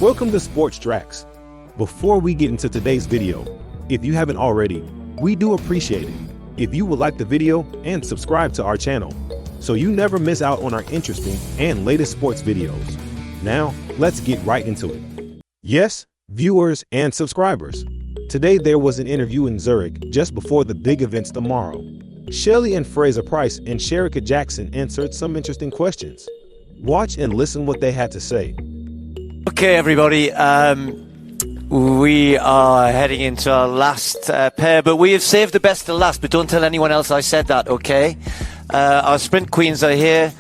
Welcome to Sports Tracks. Before we get into today's video, if you haven't already, we do appreciate it if you would like the video and subscribe to our channel so you never miss out on our interesting and latest sports videos. Now, let's get right into it. Yes, viewers and subscribers. Today there was an interview in Zurich just before the big events tomorrow. Shelly and Fraser Pryce and Shericka Jackson answered some interesting questions. Watch and listen what they had to say. Okay, everybody, we are heading into our last pair, but we have saved the best to last, but don't tell anyone else I said that, okay? Our sprint queens are here.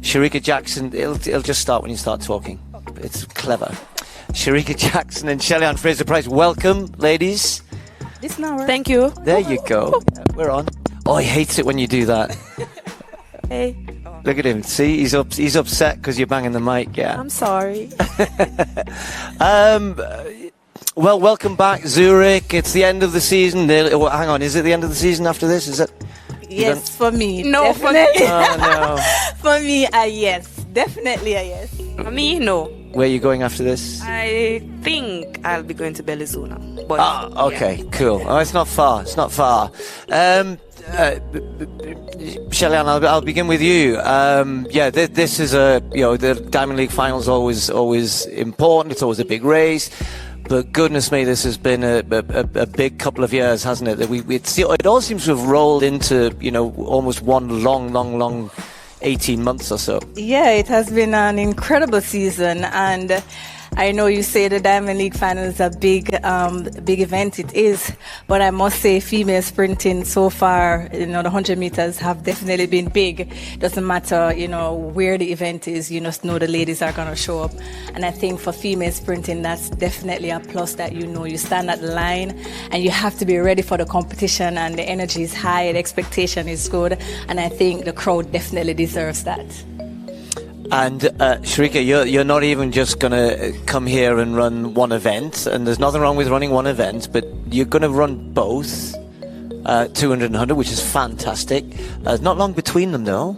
Shericka Jackson, it'll just start when you start talking. It's clever. Shericka Jackson and Shelly and Fraser Pryce, welcome, ladies. Thank you. There you go. We're on. Oh, he hates it when you do that. Hey. Look at him. See, he's upset because you're banging the mic. Yeah. I'm sorry. Well, welcome back, Zurich. It's the end of the season. Well, hang on, is it the end of the season after this? Is it? Yes, for me. No, definitely. Oh, no. For me, yes. Definitely a yes. For me, no. Where are you going after this? I think I'll be going to Belizuna. But Okay, yeah. Cool. Oh, it's not far. It's not far. Shelly, I'll begin with you. This is the Diamond League finals always important. It's always a big race. But goodness me, this has been a big couple of years, hasn't it? That it all seems to have rolled into almost one long 18 months or so. Yeah, it has been an incredible season, and I know you say the Diamond League Final is a big event. It is, but I must say, female sprinting so far, the 100 meters have definitely been big. Doesn't matter, where the event is. You just know the ladies are gonna show up, and I think for female sprinting, that's definitely a plus. That you stand at the line, and you have to be ready for the competition, and the energy is high, the expectation is good, and I think the crowd definitely deserves that. And Shericka, you're not even just going to come here and run one event, and there's nothing wrong with running one event, but you're going to run both, 200 and 100, which is fantastic. There's not long between them, though.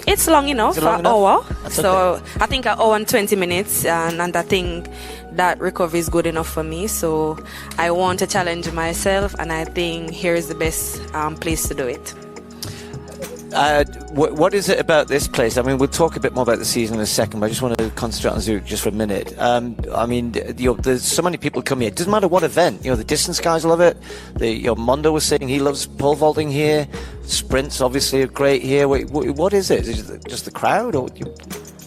It's long enough, an hour. So okay. I think an hour and 20 minutes, and I think that recovery is good enough for me. So I want to challenge myself, and I think here is the best place to do it. What is it about this place? I mean, we'll talk a bit more about the season in a second, but I just want to concentrate on Zurich just for a minute. There's so many people come here. It doesn't matter what event. The distance guys love it. Mondo was saying he loves pole vaulting here. Sprints obviously are great here. What is it? Is it just the crowd, or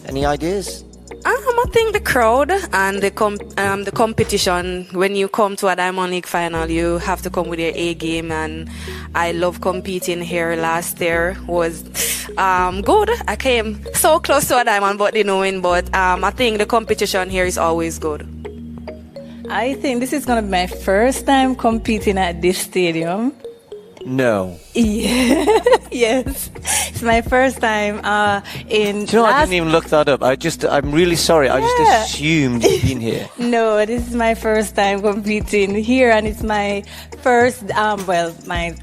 any ideas? I think the crowd and the competition. When you come to a Diamond League final, you have to come with your A game, and I love competing here. Last year was good. I came so close to a diamond, but didn't win. But I think the competition here is always good. I think this is going to be my first time competing at this stadium. No. Yeah. Yes. It's my first time in... Do you know, I didn't even look that up. I'm really sorry. I just assumed you'd been here. No, this is my first time competing here, and it's my first, my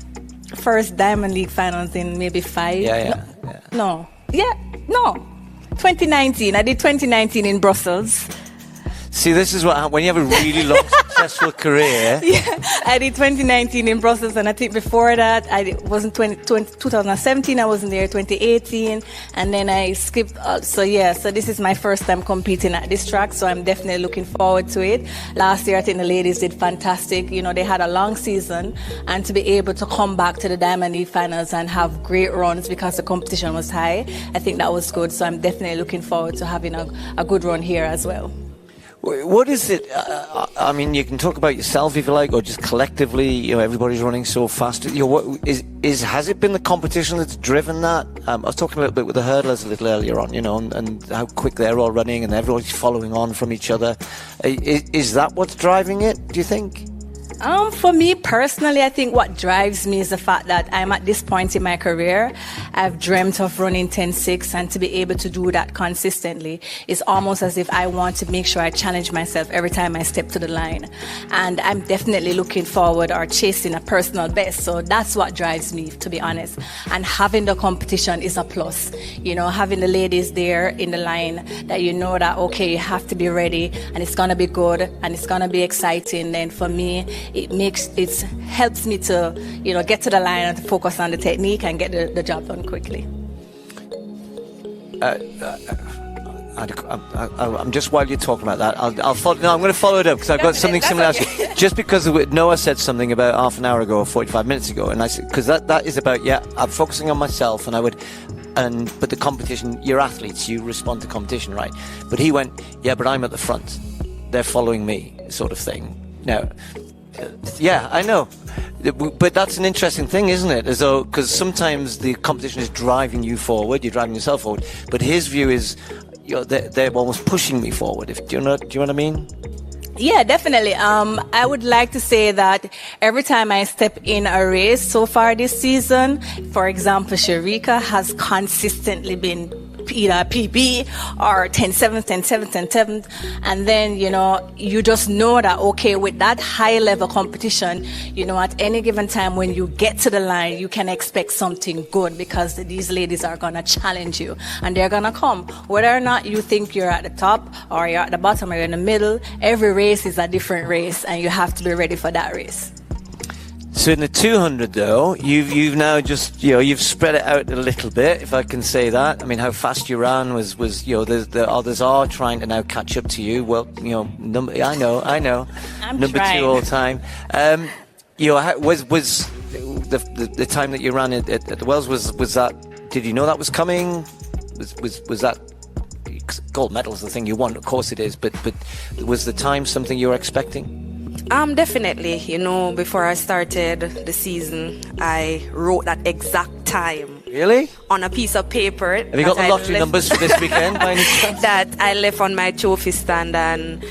first Diamond League finals in maybe 5. Yeah. 2019. I did 2019 in Brussels. See, this is when you have a really long, successful career. Yeah, I did 2019 in Brussels, and I think before that, I wasn't 2017, I wasn't there, 2018, and then I skipped. So this is my first time competing at this track, so I'm definitely looking forward to it. Last year, I think the ladies did fantastic. They had a long season, and to be able to come back to the Diamond League finals and have great runs because the competition was high, I think that was good. So I'm definitely looking forward to having a good run here as well. What is it? I mean, you can talk about yourself if you like, or just collectively. Everybody's running so fast. Has it been the competition that's driven that? I was talking a little bit with the hurdlers a little earlier on, and how quick they're all running, and everybody's following on from each other. Is that what's driving it? Do you think? For me personally, I think what drives me is the fact that I'm at this point in my career. I've dreamt of running 10.6, and to be able to do that consistently is almost as if I want to make sure I challenge myself every time I step to the line. And I'm definitely looking forward or chasing a personal best. So that's what drives me, to be honest. And having the competition is a plus. You know, having the ladies there in the line that you know that, okay, you have to be ready and it's going to be good and it's going to be exciting. Then for me, it helps me to, you know, get to the line and to focus on the technique and get the job done quickly. I'm just, while you're talking about that, I'll follow. No, I'm going to follow it up because I've got something similar to ask you. Just because Noah said something about half an hour ago or 45 minutes ago, and I said, because that is about, I'm focusing on myself, but the competition, you're athletes, you respond to competition, right? But he went, but I'm at the front, they're following me, sort of thing. Now, I know, but that's an interesting thing, isn't it? As though, because sometimes the competition is driving you forward, you're driving yourself forward, but his view is, they're almost pushing me forward. Do you know what I mean? Yeah, definitely. I would like to say that every time I step in a race so far this season, for example, Shericka has consistently been either PB or 10-7, 10-7, 10-7. And then, you know, you just know that, okay, with that high level competition, you know, at any given time when you get to the line, you can expect something good because these ladies are going to challenge you and they're going to come. Whether or not you think you're at the top or you're at the bottom or you're in the middle, every race is a different race and you have to be ready for that race. So in the 200 though, you've now just, you've spread it out a little bit, if I can say that. I mean, how fast you ran was the others are trying to now catch up to you. Well, I know. I'm number trying. 2 all time. Was the time that you ran at the Wells, was that, did you know that was coming? Was that, gold medal is the thing you want, of course it is, but was the time something you were expecting? Definitely. Before I started the season, I wrote that exact time. Really? On a piece of paper. Have you got the lottery numbers for this weekend by any chance? That I left on my trophy stand, and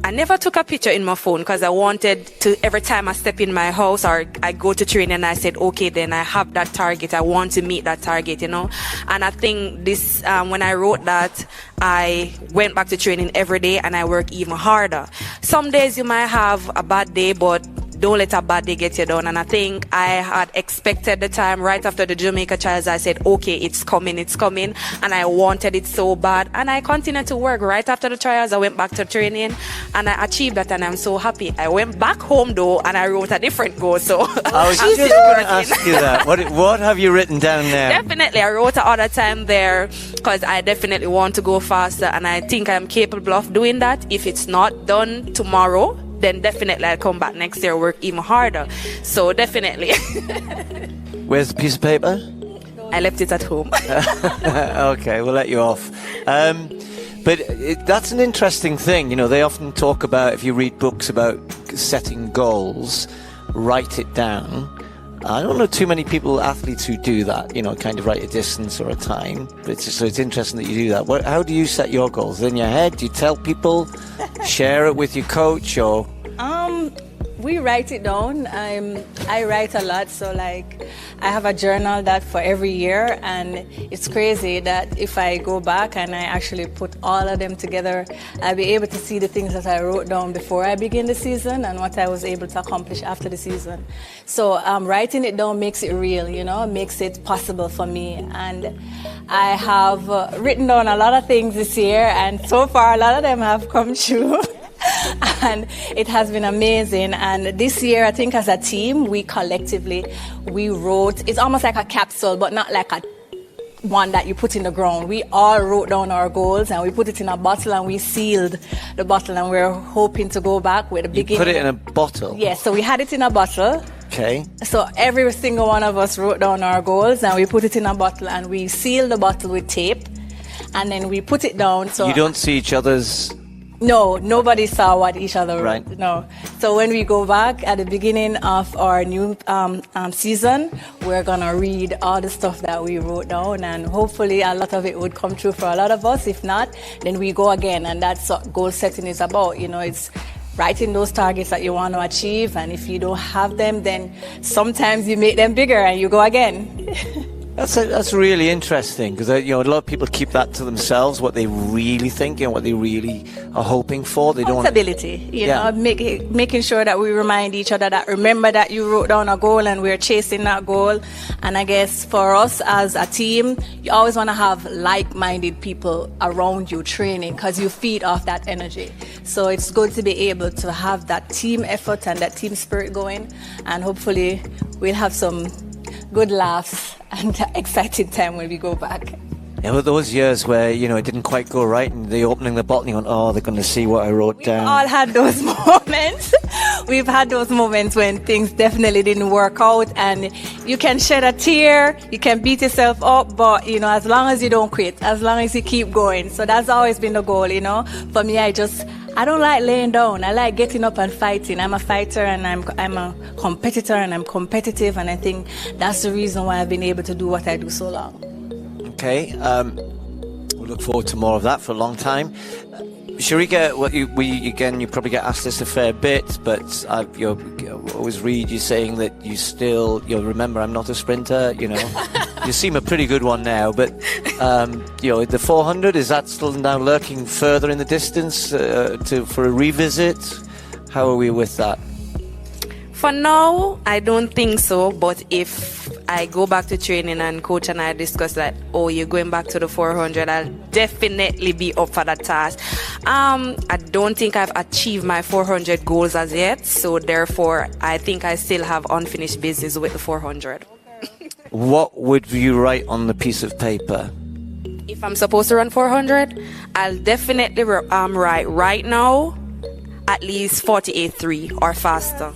I never took a picture in my phone because I wanted to, every time I step in my house or I go to training, I said, okay, then I have that target. I want to meet that target, And I think this, when I wrote that, I went back to training every day and I work even harder. Some days you might have a bad day, but don't let a bad day get you down. And I think I had expected the time right after the Jamaica trials. I said, okay, it's coming. And I wanted it so bad. And I continued to work. Right after the trials, I went back to training and I achieved that. And I'm so happy. I went back home though and I wrote a different goal. So I was just going to ask you that. What have you written down there? Definitely. I wrote another time there because I definitely want to go faster. And I think I'm capable of doing that. If it's not done tomorrow, then definitely I'll come back next year, work even harder. So definitely. Where's the piece of paper? I left it at home. Okay, we'll let you off. But that's an interesting thing. They often talk about, if you read books about setting goals, write it down. I don't know too many athletes who do that, kind of write a distance or a time. But it's interesting that you do that. How do you set your goals? In your head? Do you tell people? Share it with your coach or? We write it down. I write a lot, so I have a journal that for every year, and it's crazy that if I go back and I actually put all of them together, I'll be able to see the things that I wrote down before I begin the season and what I was able to accomplish after the season. So writing it down makes it real, makes it possible for me. And I have written down a lot of things this year, and so far a lot of them have come true. And it has been amazing. And this year, I think as a team, we wrote, it's almost like a capsule, but not like a one that you put in the ground. We all wrote down our goals and we put it in a bottle and we sealed the bottle, and we're hoping to go back with the beginning. You put it in a bottle? Yes, so we had it in a bottle. Okay. So every single one of us wrote down our goals and we put it in a bottle and we sealed the bottle with tape, and then we put it down. So you don't see each other's... No, nobody saw what each other wrote. Right. No. So when we go back at the beginning of our new season, we're going to read all the stuff that we wrote down, and hopefully a lot of it would come true for a lot of us. If not, then we go again, and that's what goal setting is about. It's writing those targets that you want to achieve, and if you don't have them, then sometimes you make them bigger and you go again. That's really interesting, because a lot of people keep that to themselves, what they really think and what they really are hoping for. They don't Accountability, making sure that we remind each other that remember that you wrote down a goal and we're chasing that goal. And I guess for us as a team, you always want to have like-minded people around you training, because you feed off that energy. So it's good to be able to have that team effort and that team spirit going, and hopefully we'll have some good laughs and exciting time when we go back. Yeah, well, those years where, it didn't quite go right, and the opening the bottle, you went, oh, they're going to see what I wrote down. We've all had those moments. We've had those moments when things definitely didn't work out, and you can shed a tear, you can beat yourself up, but, as long as you don't quit, as long as you keep going. So that's always been the goal, For me, I don't like laying down. I like getting up and fighting. I'm a fighter, and I'm a competitor, and I'm competitive, and I think that's the reason why I've been able to do what I do so long. Okay, we'll look forward to more of that for a long time. Shericka, you probably get asked this a fair bit, but I always read you saying that you still, remember, I'm not a sprinter, You seem a pretty good one now, but, the 400, is that still now lurking further in the distance for a revisit? How are we with that? For now, I don't think so, but if I go back to training and coach and I discuss that, you're going back to the 400, I'll definitely be up for that task. I don't think I've achieved my 400 goals as yet, so therefore I think I still have unfinished business with the 400. What would you write on the piece of paper? If I'm supposed to run 400, I'll definitely write right now at least 48.3 or faster.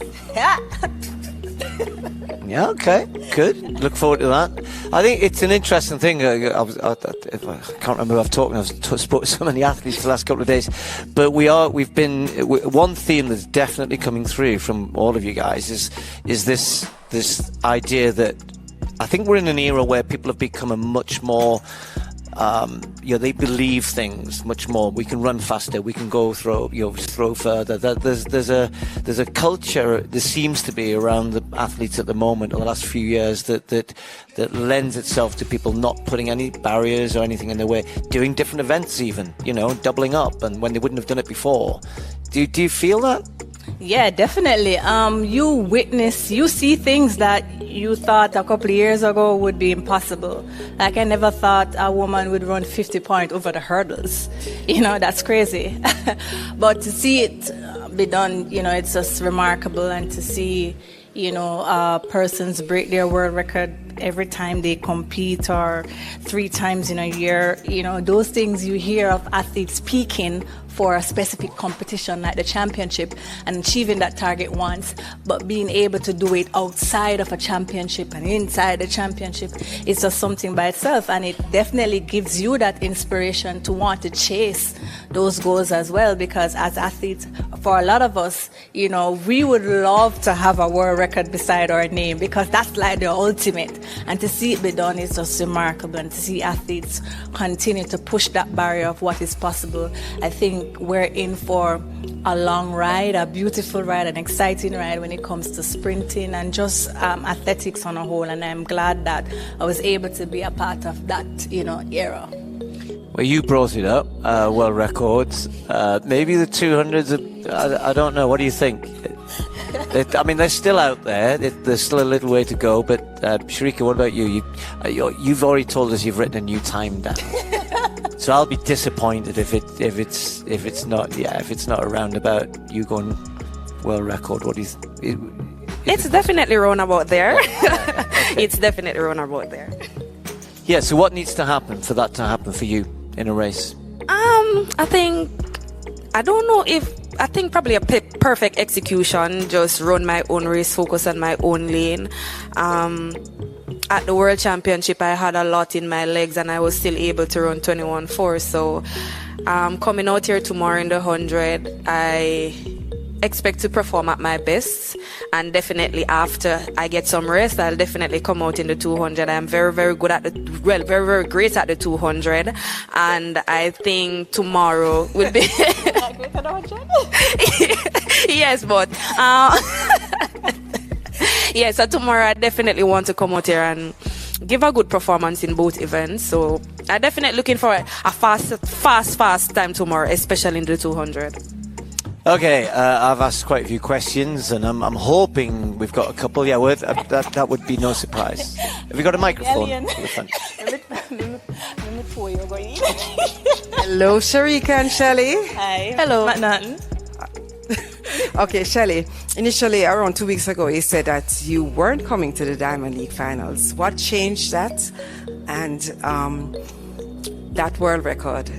Yeah, okay, good. Look forward to that. I think it's an interesting thing. I can't remember who I've talked to. I've spoken to so many athletes the last couple of days. But we've been one theme that's definitely coming through from all of you guys is this idea that I think we're in an era where people have become a much more they believe things much more. We can run faster. We can go throw further. There's a culture. There seems to be around the athletes at the moment, in the last few years, that lends itself to people not putting any barriers or anything in their way, doing different events, even doubling up, and when they wouldn't have done it before. Do you feel that? Yeah, definitely. You see things that you thought a couple of years ago would be impossible. Like, I never thought a woman would run 50 points over the hurdles. That's crazy. But to see it be done, it's just remarkable. And to see, persons break their world record every time they compete, or 3 times in a year, those things you hear of athletes peaking for a specific competition like the championship and achieving that target once, but being able to do it outside of a championship and inside the championship is just something by itself, and it definitely gives you that inspiration to want to chase those goals as well, because as athletes, for a lot of us, we would love to have a world record beside our name, because that's like the ultimate, and to see it be done is just remarkable, and to see athletes continue to push that barrier of what is possible. I think we're in for a long ride, a beautiful ride, an exciting ride when it comes to sprinting and just athletics on a whole, and I'm glad that I was able to be a part of that, era. Well, you brought it up, world records. Maybe the 200s, I don't know. What do you think? They're still out there. There's still a little way to go. But Shericka, what about you? You've already told us you've written a new time down. So I'll be disappointed if it's not around about you going world record. What do you think? It's definitely around about there. Okay. It's definitely around about there. Yeah. So what needs to happen for that to happen for you in a race? I think probably a perfect execution, just run my own race, focus on my own lane. At the World Championship, I had a lot in my legs and I was still able to run 21.4. So coming out here tomorrow in the 100, I expect to perform at my best, and definitely after I get some rest, I'll definitely come out in the 200. I'm very, very good at very, very great at the 200, and I think tomorrow will be Yes, but yeah, so tomorrow I definitely want to come out here and give a good performance in both events. So I'm definitely looking for a fast time tomorrow, especially in the 200. Okay, I've asked quite a few questions, and I'm hoping we've got a couple. Yeah, that would be no surprise. Have you got a microphone? Hello, Shericka and Shelly. Hi. Hello. Okay, Shelly, initially around 2 weeks ago, you said that you weren't coming to the Diamond League finals. What changed that? And that world record,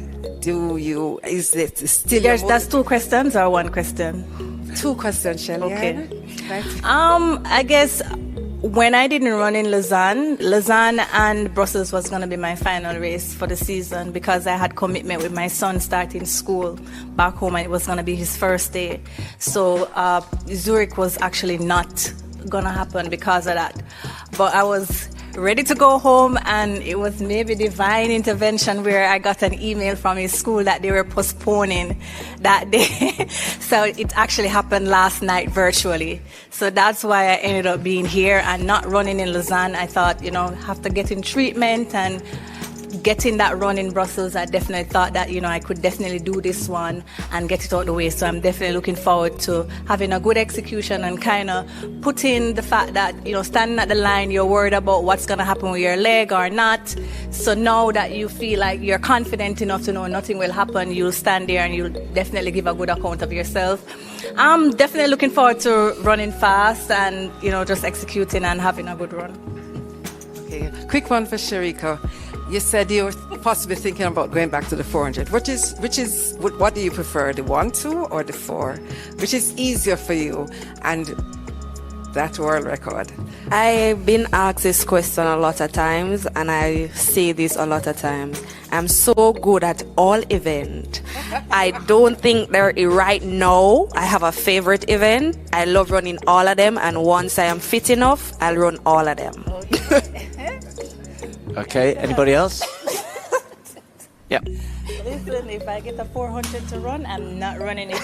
is it still... That's two questions or one question? Two questions, Shelly. Okay. Right. I guess when I didn't run in Lausanne and Brussels was going to be my final race for the season because I had commitment with my son starting school back home and it was going to be his first day. So Zurich was actually not going to happen because of that. But I was ready to go home, and it was maybe divine intervention where I got an email from his school that they were postponing that day. So it actually happened last night virtually. So that's why I ended up being here and not running in Lausanne. I thought, after getting treatment and getting that run in Brussels, I definitely thought that, I could definitely do this one and get it out of the way. So I'm definitely looking forward to having a good execution and kind of putting the fact that, standing at the line, you're worried about what's going to happen with your leg or not. So now that you feel like you're confident enough to know nothing will happen, you'll stand there and you'll definitely give a good account of yourself. I'm definitely looking forward to running fast and, just executing and having a good run. Okay, quick one for Shericka. You said you were possibly thinking about going back to the 400. What do you prefer, the 1-2 or the 4? Which is easier for you and that world record? I've been asked this question a lot of times, and I say this a lot of times. I'm so good at all events. I don't think right now I have a favorite event. I love running all of them, and once I am fit enough, I'll run all of them. Okay, anybody else? Yeah. Listen, if I get a 400 to run, I'm not running it.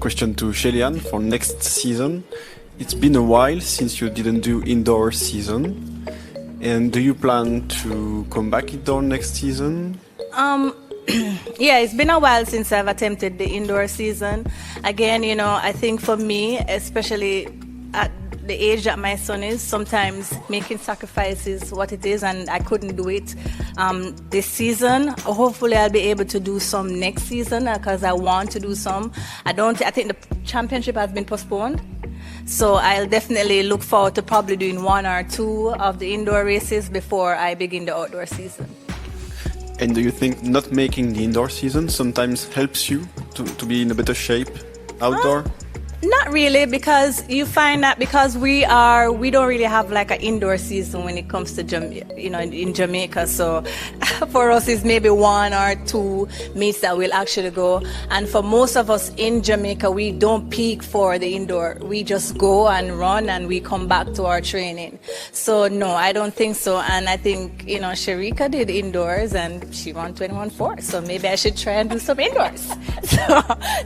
Question to Shelly for next season. It's been a while since you didn't do indoor season. And do you plan to come back indoor next season? Yeah, it's been a while since I've attempted the indoor season. Again, I think for me, especially at the age that my son is, sometimes making sacrifices what it is, and I couldn't do it this season. Hopefully I'll be able to do some next season because I want to do some. I think the championship has been postponed, so I'll definitely look forward to probably doing 1 or 2 of the indoor races before I begin the outdoor season. And do you think not making the indoor season sometimes helps you to be in a better shape outdoor? Not really, because you find that because we don't really have like an indoor season when it comes to in Jamaica. So for us, it's maybe 1 or 2 meets that we'll actually go. And for most of us in Jamaica, we don't peak for the indoor. We just go and run and we come back to our training. So no, I don't think so. And I think Shericka did indoors and she won 21.4. So maybe I should try and do some indoors.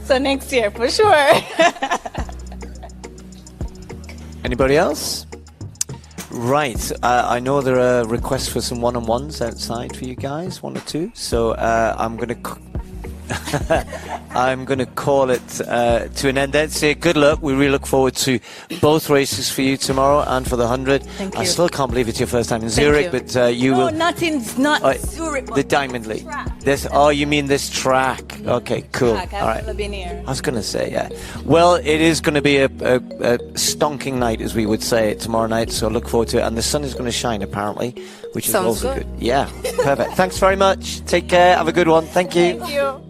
So next year for sure. Anybody else? Right. I know there are requests for some one-on-ones outside for you guys, 1 or 2. So I'm going to call it to an end then. Say good luck. We really look forward to both races for you tomorrow and for the 100. Thank you. I still can't believe it's your first time in Zurich, but you will. Not Zurich. The Diamond League. You mean this track? Okay, cool. I've all right. never been here. I was going to say, yeah. Well, it is going to be a stonking night, as we would say, tomorrow night. So look forward to it. And the sun is going to shine, apparently, which is Sounds also good. good. Yeah, perfect. Thanks very much. Take care. Have a good one. Thank you. Thank you.